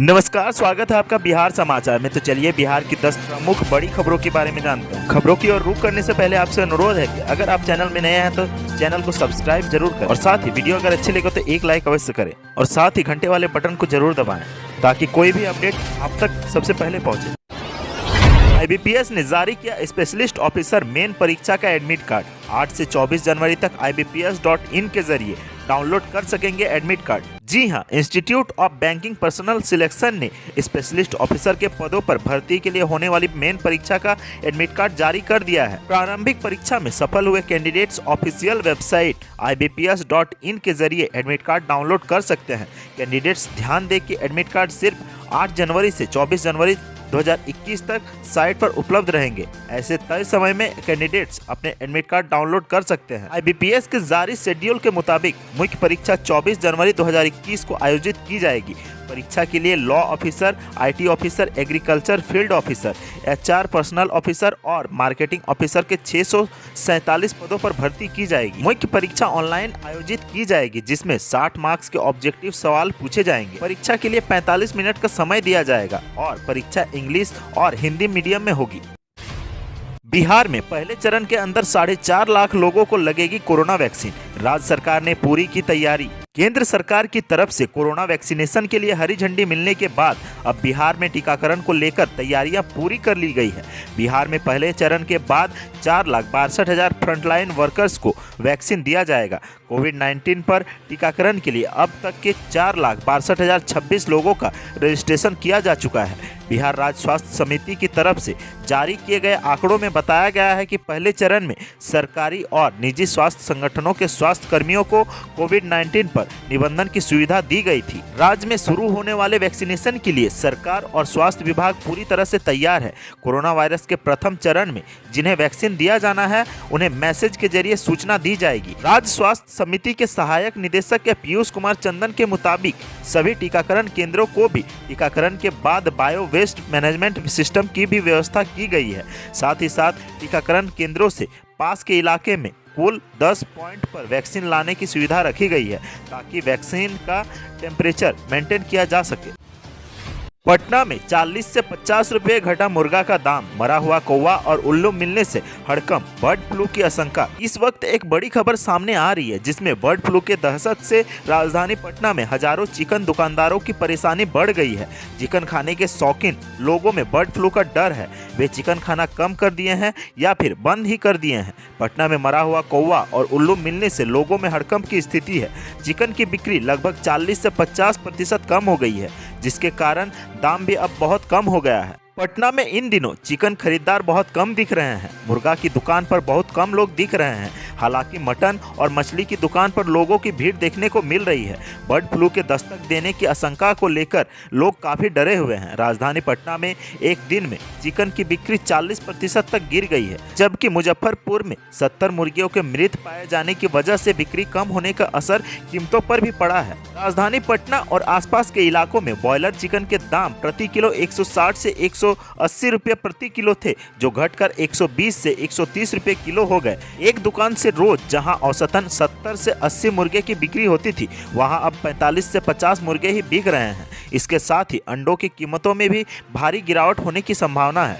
नमस्कार, स्वागत है आपका बिहार समाचार में। तो चलिए बिहार की 10 प्रमुख बड़ी खबरों के बारे में जानते हैं। खबरों की ओर रुख करने से पहले आपसे अनुरोध है कि अगर आप चैनल में नए हैं तो चैनल को सब्सक्राइब जरूर करें और साथ ही वीडियो अगर अच्छी लगे तो एक लाइक अवश्य करें और साथ ही घंटे वाले बटन को जरूर दबाएं ताकि कोई भी अपडेट आप तक सबसे पहले पहुंचे। IBPS ने जारी किया स्पेशलिस्ट ऑफिसर मेन परीक्षा का एडमिट कार्ड। 8 से 24 जनवरी तक IBPS.in के जरिए डाउनलोड कर सकेंगे एडमिट कार्ड। जी हां, institute of banking personnel selection ने स्पेशलिस्ट ऑफिसर के पदों पर भर्ती के लिए होने वाली मेन परीक्षा का एडमिट कार्ड जारी कर दिया है। प्रारंभिक परीक्षा में सफल हुए कैंडिडेट्स ऑफिशियल वेबसाइट IBPS.in के जरिए एडमिट कार्ड डाउनलोड कर सकते हैं। कैंडिडेट्स ध्यान दें कि एडमिट कार्ड सिर्फ 8 जनवरी से 24 जनवरी 2021 तक साइट पर उपलब्ध रहेंगे। ऐसे तय समय में कैंडिडेट्स अपने एडमिट कार्ड डाउनलोड कर सकते हैं। IBPS के जारी शेड्यूल के मुताबिक मुख्य परीक्षा 24 जनवरी 2021 को आयोजित की जाएगी। परीक्षा के लिए law officer, IT officer, agriculture field officer, HR personal officer और मार्केटिंग ऑफिसर के 647 पदों पर भर्ती की जाएगी। मुख्य परीक्षा ऑनलाइन आयोजित की जाएगी जिसमें 60 मार्क्स के ऑब्जेक्टिव सवाल पूछे जाएंगे। परीक्षा के लिए 45 मिनट का समय दिया जाएगा और परीक्षा इंग्लिश और हिंदी मीडियम में होगी। बिहार में पहले चरण के अंदर 4.5 लाख लोगों को लगेगी कोरोना वैक्सीन। राज्य सरकार ने पूरी की तैयारी। केंद्र सरकार की तरफ से कोरोना वैक्सीनेशन के लिए हरी झंडी मिलने के बाद अब बिहार में टीकाकरण को लेकर तैयारियां पूरी कर ली गई है। बिहार में पहले चरण के बाद 4,62,000 फ्रंटलाइन वर्कर्स को वैक्सीन दिया जाएगा। कोविड-19 पर टीकाकरण के लिए अब तक के 4,62,026 लोगों का रजिस्ट्रेशन किया जा चुका है। बिहार राज्य स्वास्थ्य समिति की तरफ से जारी किए गए आंकड़ों में बताया गया है कि पहले चरण में सरकारी और निजी स्वास्थ्य संगठनों के स्वास्थ्य कर्मियों को कोविड-19 पर निबंधन की सुविधा दी गई थी। राज्य में शुरू होने वाले वैक्सीनेशन के लिए सरकार और स्वास्थ्य विभाग पूरी तरह से तैयार है। कोरोना वायरस के प्रथम चरण में जिन्हें वैक्सीन दिया जाना है उन्हें मैसेज के जरिए सूचना दी जाएगी। राज्य स्वास्थ्य समिति के सहायक निदेशक के पीयूष कुमार चंदन के मुताबिक सभी टीकाकरण केंद्रों को भी टीकाकरण के बाद बायो वेस्ट मैनेजमेंट सिस्टम की भी व्यवस्था की गई है। साथ ही साथ टीकाकरण केंद्रों से पास के इलाके में कुल 10 पॉइंट पर वैक्सीन लाने की सुविधा रखी गई है ताकि वैक्सीन का टेम्परेचर मेंटेन किया जा सके। पटना में 40 से 50 रुपए घटा मुर्गा का दाम। मरा हुआ कौवा और उल्लू मिलने से हड़कंप, बर्ड फ्लू की आशंका। इस वक्त एक बड़ी खबर सामने आ रही है जिसमें बर्ड फ्लू के दहशत से राजधानी पटना में हजारों चिकन दुकानदारों की परेशानी बढ़ गई है। चिकन खाने के शौकीन लोगों में बर्ड फ्लू का डर है। वे चिकन खाना कम कर दिए हैं या फिर बंद ही कर दिए हैं। पटना में मरा हुआ कौवा और उल्लू मिलने से लोगों में हड़कंप की स्थिति है। चिकन की बिक्री लगभग 40 से 50% कम हो गई है जिसके कारण दाम भी अब बहुत कम हो गया है। पटना में इन दिनों चिकन खरीदार बहुत कम दिख रहे हैं। मुर्गा की दुकान पर बहुत कम लोग दिख रहे हैं। हालांकि मटन और मछली की दुकान पर लोगों की भीड़ देखने को मिल रही है। बर्ड फ्लू के दस्तक देने की आशंका को लेकर लोग काफी डरे हुए हैं। राजधानी पटना में एक दिन में चिकन की बिक्री 40% तक गिर गई है, जबकि मुजफ्फरपुर में 70 मुर्गियों के मृत पाए जाने की वजह से बिक्री कम होने का असर कीमतों पर भी पड़ा है। राजधानी पटना और आसपास के इलाकों में ब्रॉयलर चिकन के दाम प्रति किलो 160 से 180 रुपये प्रति किलो थे, जो घटकर 120 से 130 रुपये किलो हो गए। एक दुकान से रोज जहां औसतन 70 से 80 मुर्गे की बिक्री होती थी, वहां अब 45 से 50 मुर्गे ही बिक रहे हैं। इसके साथ ही अंडों की कीमतों में भी भारी गिरावट होने की संभावना है।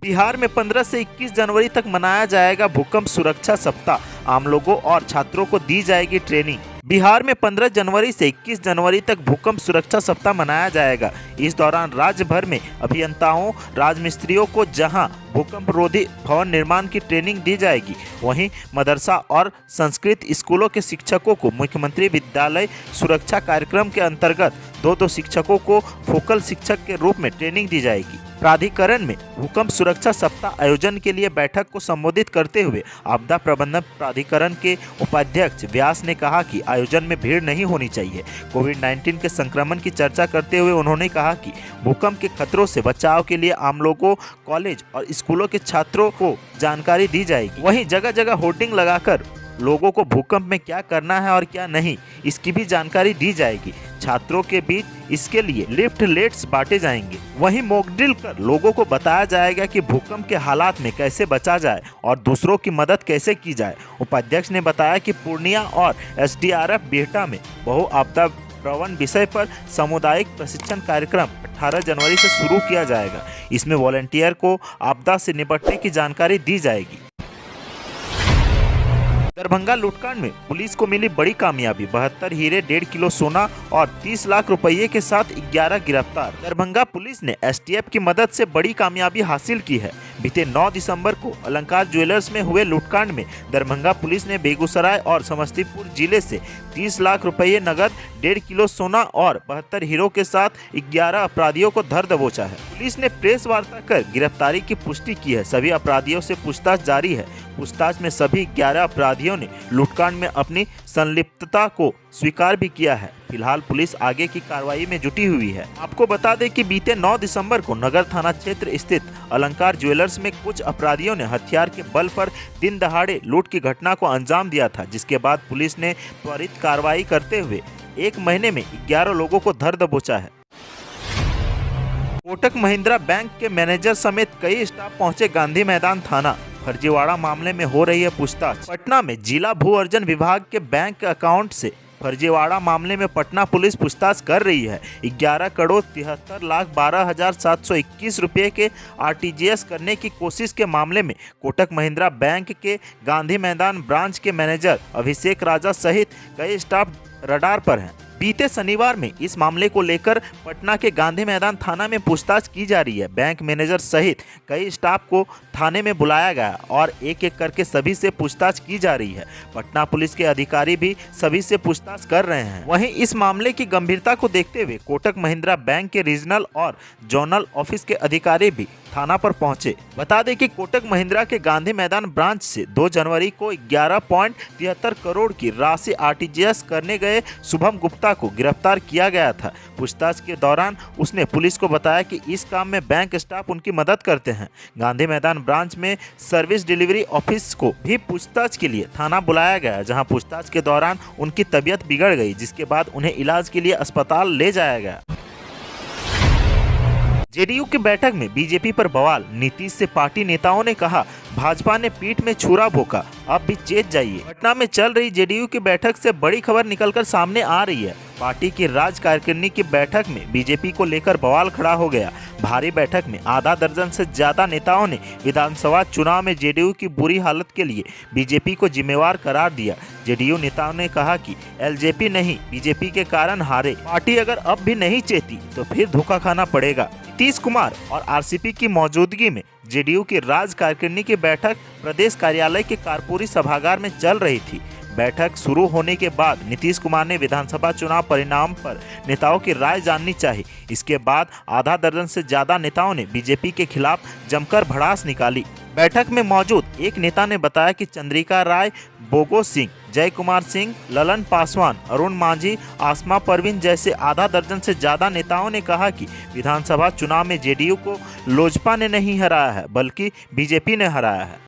बिहार में 15 से 21 जनवरी तक मनाया जाएगा भूकंप सुरक्षा सप्ताह। आम लोगों और छात्रों को दी जाएगी ट्रेनिंग। बिहार में 15 जनवरी से 21 जनवरी तक भूकंप सुरक्षा सप्ताह मनाया जाएगा। इस दौरान राज्य भर में अभियंताओं, राजमिस्त्रियों को जहां भूकंप रोधी भवन निर्माण की ट्रेनिंग दी जाएगी, वहीं मदरसा और संस्कृत स्कूलों के शिक्षकों को मुख्यमंत्री विद्यालय सुरक्षा कार्यक्रम के अंतर्गत 2-2 शिक्षकों को फोकल शिक्षक के रूप में ट्रेनिंग दी जाएगी। प्राधिकरण में भूकंप सुरक्षा सप्ताह आयोजन के लिए बैठक को संबोधित करते हुए आपदा प्रबंधन प्राधिकरण के उपाध्यक्ष व्यास ने कहा कि आयोजन में भीड़ नहीं होनी चाहिए। कोविड-19 के संक्रमण की चर्चा करते हुए उन्होंने कहा कि भूकंप के खतरों से बचाव के लिए आम लोगों, कॉलेज और स्कूलों के छात्रों को जानकारी दी जाएगी। वहीं जगह जगह होर्डिंग लगाकर लोगों को भूकंप में क्या करना है और क्या नहीं, इसकी भी जानकारी दी जाएगी। छात्रों के बीच इसके लिए लिफ्टलेट्स बांटे जाएंगे। वहीं मॉक ड्रिल कर लोगों को बताया जाएगा कि भूकंप के हालात में कैसे बचा जाए और दूसरों की मदद कैसे की जाए। उपाध्यक्ष ने बताया कि पूर्णिया और SDRF बिहटा में बहु आपदा प्रवण विषय पर सामुदायिक प्रशिक्षण कार्यक्रम 18 जनवरी से शुरू किया जाएगा। इसमें वॉलंटियर को आपदा से निपटने की जानकारी दी जाएगी। दरभंगा लूटकांड में पुलिस को मिली बड़ी कामयाबी, 72 हीरे, 1.5 किलो सोना और 30 लाख रुपये के साथ 11 गिरफ्तार। दरभंगा पुलिस ने एसटीएफ की मदद से बड़ी कामयाबी हासिल की है। बीते 9 दिसंबर को अलंकार ज्वेलर्स में हुए लूटकांड में दरभंगा पुलिस ने बेगूसराय और समस्तीपुर जिले से 30 लाख रुपये नगद, 1.5 किलो सोना और 72 हीरो के साथ 11 अपराधियों को धर दबोचा है। पुलिस ने प्रेस वार्ता कर गिरफ्तारी की पुष्टि की है। सभी अपराधियों से पूछताछ जारी है। पूछताछ में सभी 11 अपराधियों ने लूटकांड में अपनी संलिप्तता को स्वीकार भी किया है। फिलहाल पुलिस आगे की कार्रवाई में जुटी हुई है। आपको बता दें कि बीते 9 दिसंबर को नगर थाना क्षेत्र स्थित अलंकार ज्वेलर्स में कुछ अपराधियों ने हथियार के बल पर दिन दहाड़े लूट की घटना को अंजाम दिया था, जिसके बाद पुलिस ने त्वरित कार्रवाई करते हुए 1 महीने में 11 लोगों को धर दबोचा है। कोटक महिंद्रा बैंक के मैनेजर समेत कई स्टाफ पहुंचे गांधी मैदान थाना। फर्जीवाड़ा मामले में हो रही है पूछताछ। पटना में जिला भू अर्जन विभाग के बैंक अकाउंट से फर्जीवाड़ा मामले में पटना पुलिस पूछताछ कर रही है। 11 करोड़ 73 लाख 12,721 रुपये के आरटीजीएस करने की कोशिश के मामले में कोटक महिंद्रा बैंक के गांधी मैदान ब्रांच के मैनेजर अभिषेक राजा सहित कई स्टाफ रडार पर हैं। बीते शनिवार में इस मामले को लेकर पटना के गांधी मैदान थाना में पूछताछ की जा रही है। बैंक मैनेजर सहित कई स्टाफ को थाने में बुलाया गया और एक एक करके सभी से पूछताछ की जा रही है। पटना पुलिस के अधिकारी भी सभी से पूछताछ कर रहे हैं। वहीं इस मामले की गंभीरता को देखते हुए कोटक महिंद्रा बैंक के रीजनल और जोनल ऑफिस के अधिकारी भी थाना पर पहुंचे। बता दें कि कोटक महिंद्रा के गांधी मैदान ब्रांच से 2 जनवरी को 11.73 करोड़ की राशि आरटीजीएस करने गए शुभम गुप्ता को गिरफ्तार किया गया था। पूछताछ के दौरान उसने पुलिस को बताया कि इस काम में बैंक स्टाफ उनकी मदद करते हैं। गांधी मैदान ब्रांच में सर्विस डिलीवरी ऑफिस को भी पूछताछ के लिए थाना बुलाया गया, जहां पूछताछ के दौरान उनकी तबीयत बिगड़ गई, जिसके बाद उन्हें इलाज के लिए अस्पताल ले जाया गया। जेडीयू की बैठक में बीजेपी पर बवाल। नीतीश से पार्टी नेताओं ने कहा, भाजपा ने पीठ में छुरा भोंका, अब भी चेत जाइए। पटना में चल रही जेडीयू की बैठक से बड़ी खबर निकलकर सामने आ रही है। पार्टी की राज्य कार्यकारिणी की बैठक में बीजेपी को लेकर बवाल खड़ा हो गया। भारी बैठक में आधा दर्जन से ज्यादा नेताओं ने विधानसभा चुनाव में जेडीयू की बुरी हालत के लिए बीजेपी को जिम्मेवार करार दिया। जेडीयू नेताओं ने कहा कि एलजेपी नहीं, बीजेपी के कारण हारे। पार्टी अगर अब भी नहीं चेती तो फिर धोखा खाना पड़ेगा। नीतीश कुमार और आरसीपी की मौजूदगी में जेडीयू की राज्य कार्यकारिणी की बैठक प्रदेश कार्यालय के कारपुरी सभागार में चल रही थी। बैठक शुरू होने के बाद नीतीश कुमार ने विधानसभा चुनाव परिणाम पर नेताओं की राय जाननी चाहिए। इसके बाद आधा दर्जन से ज्यादा नेताओं ने बीजेपी के खिलाफ जमकर भड़ास निकाली। बैठक में मौजूद एक नेता ने बताया कि चंद्रिका राय, बोगो सिंह, जय कुमार सिंह, ललन पासवान, अरुण मांझी, आसमा परवीन जैसे आधा दर्जन से ज्यादा नेताओं ने कहा कि विधानसभा चुनाव में जेडीयू को लोजपा ने नहीं हराया है, बल्कि बीजेपी ने हराया है।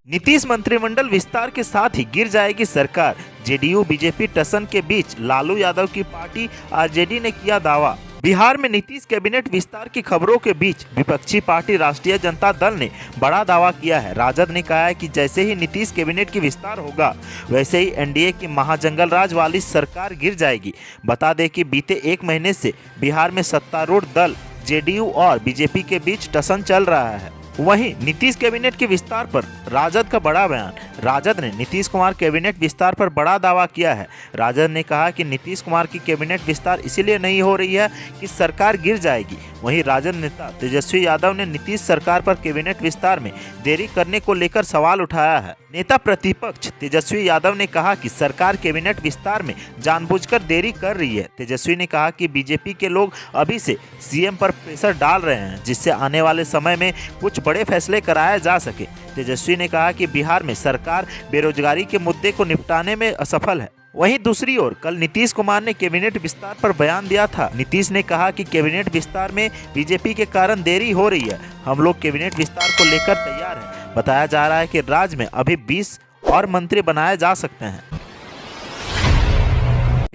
नीतीश मंत्रिमंडल विस्तार के साथ ही गिर जाएगी सरकार। जेडीयू बीजेपी टसन के बीच लालू यादव की पार्टी आरजेडी ने किया दावा। बिहार में नीतीश कैबिनेट विस्तार की खबरों के बीच विपक्षी पार्टी राष्ट्रीय जनता दल ने बड़ा दावा किया है। राजद ने कहा है कि जैसे ही नीतीश कैबिनेट की विस्तार होगा, वैसे ही एनडीए की महाजंगल राज वाली सरकार गिर जाएगी। बता दें कि बीते 1 महीने से बिहार में सत्तारूढ़ दल जेडीयू और बीजेपी के बीच टसन चल रहा है। वहीं नीतीश कैबिनेट के विस्तार पर राजद का बड़ा बयान। राजद ने नीतीश कुमार कैबिनेट विस्तार पर बड़ा दावा किया है। राजद ने कहा कि नीतीश कुमार की कैबिनेट विस्तार इसीलिए नहीं हो रही है कि सरकार गिर जाएगी। वहीं राजद नेता तेजस्वी यादव ने नीतीश सरकार पर कैबिनेट विस्तार में देरी करने को लेकर सवाल उठाया है। नेता प्रतिपक्ष तेजस्वी यादव ने कहा कि सरकार कैबिनेट विस्तार में जानबूझकर देरी कर रही है। तेजस्वी ने कहा कि बीजेपी के लोग अभी से सीएम पर प्रेशर डाल रहे हैं, जिससे आने वाले समय में कुछ बड़े फैसले कराए जा सके। तेजस्वी ने कहा कि बिहार में सरकार बेरोजगारी के मुद्दे को निपटाने में असफल है। वहीं दूसरी ओर कल नीतीश कुमार ने कैबिनेट विस्तार पर बयान दिया था। नीतीश ने कहा कि कैबिनेट विस्तार में बीजेपी के कारण देरी हो रही है। हम लोग कैबिनेट विस्तार को लेकर तैयार हैं। बताया जा रहा है कि राज्य में अभी 20 और मंत्री बनाए जा सकते हैं।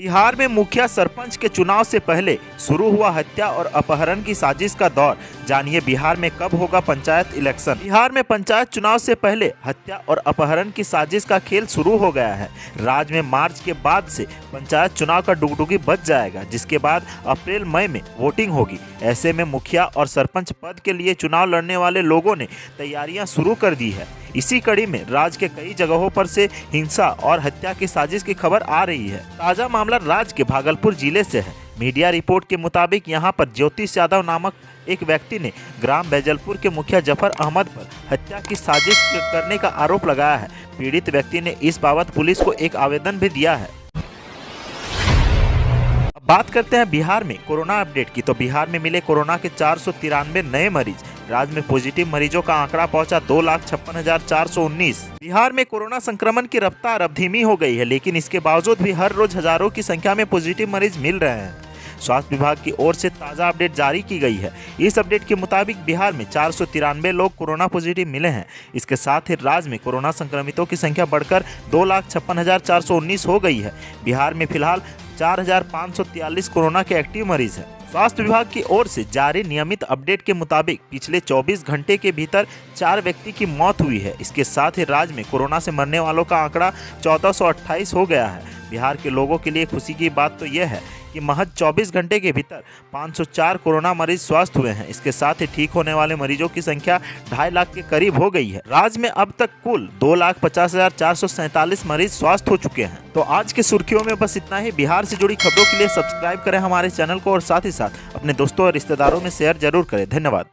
बिहार में मुखिया सरपंच के चुनाव से पहले शुरू हुआ हत्या और अपहरण की साजिश का दौर। जानिए बिहार में कब होगा पंचायत इलेक्शन। बिहार में पंचायत चुनाव से पहले हत्या और अपहरण की साजिश का खेल शुरू हो गया है। राज्य में मार्च के बाद से पंचायत चुनाव का डुगडुगी बज जाएगा, जिसके बाद अप्रैल मई में वोटिंग होगी। ऐसे में मुखिया और सरपंच पद के लिए चुनाव लड़ने वाले लोगों ने तैयारियां शुरू कर दी है। इसी कड़ी में राज्य के कई जगहों पर से हिंसा और हत्या की साजिश की खबर आ रही है। ताजा मामला राज्य के भागलपुर जिले से है। मीडिया रिपोर्ट के मुताबिक यहां पर ज्योतिष यादव नामक एक व्यक्ति ने ग्राम बैजलपुर के मुखिया जफर अहमद पर हत्या की साजिश करने का आरोप लगाया है। पीड़ित व्यक्ति ने इस बाबत पुलिस को एक आवेदन भी दिया है। बात करते हैं बिहार में कोरोना अपडेट की, तो बिहार में मिले कोरोना के 493 नए मरीज। राज्य में पॉजिटिव मरीजों का आंकड़ा पहुंचा 2,56,419। बिहार में कोरोना संक्रमण की रफ्तार अब धीमी हो गई है, लेकिन इसके बावजूद भी हर रोज हजारों की संख्या में पॉजिटिव मरीज मिल रहे हैं। स्वास्थ्य विभाग की ओर से ताज़ा अपडेट जारी की गई है। इस अपडेट के मुताबिक बिहार में 493 लोग कोरोना पॉजिटिव मिले हैं। इसके साथ ही राज्य में कोरोना संक्रमितों की संख्या बढ़कर 2,56,419 हो गई है। बिहार में फिलहाल 4,543 कोरोना के एक्टिव मरीज हैं। स्वास्थ्य विभाग की ओर से जारी नियमित अपडेट के मुताबिक पिछले 24 घंटे के भीतर 4 व्यक्ति की मौत हुई है। इसके साथ ही राज्य में कोरोना से मरने वालों का आंकड़ा 1428 हो गया है। बिहार के लोगों के लिए खुशी की बात तो यह है कि महज 24 घंटे के भीतर 504 कोरोना मरीज स्वस्थ हुए हैं। इसके साथ ही ठीक होने वाले मरीजों की संख्या 2.5 लाख के करीब हो गई है। राज्य में अब तक कुल 2,50,447 मरीज स्वस्थ हो चुके हैं। तो आज के सुर्खियों में बस इतना ही। बिहार से जुड़ी खबरों के लिए सब्सक्राइब करें हमारे चैनल को और साथ ही साथ अपने दोस्तों और रिश्तेदारों में शेयर जरूर करें। धन्यवाद।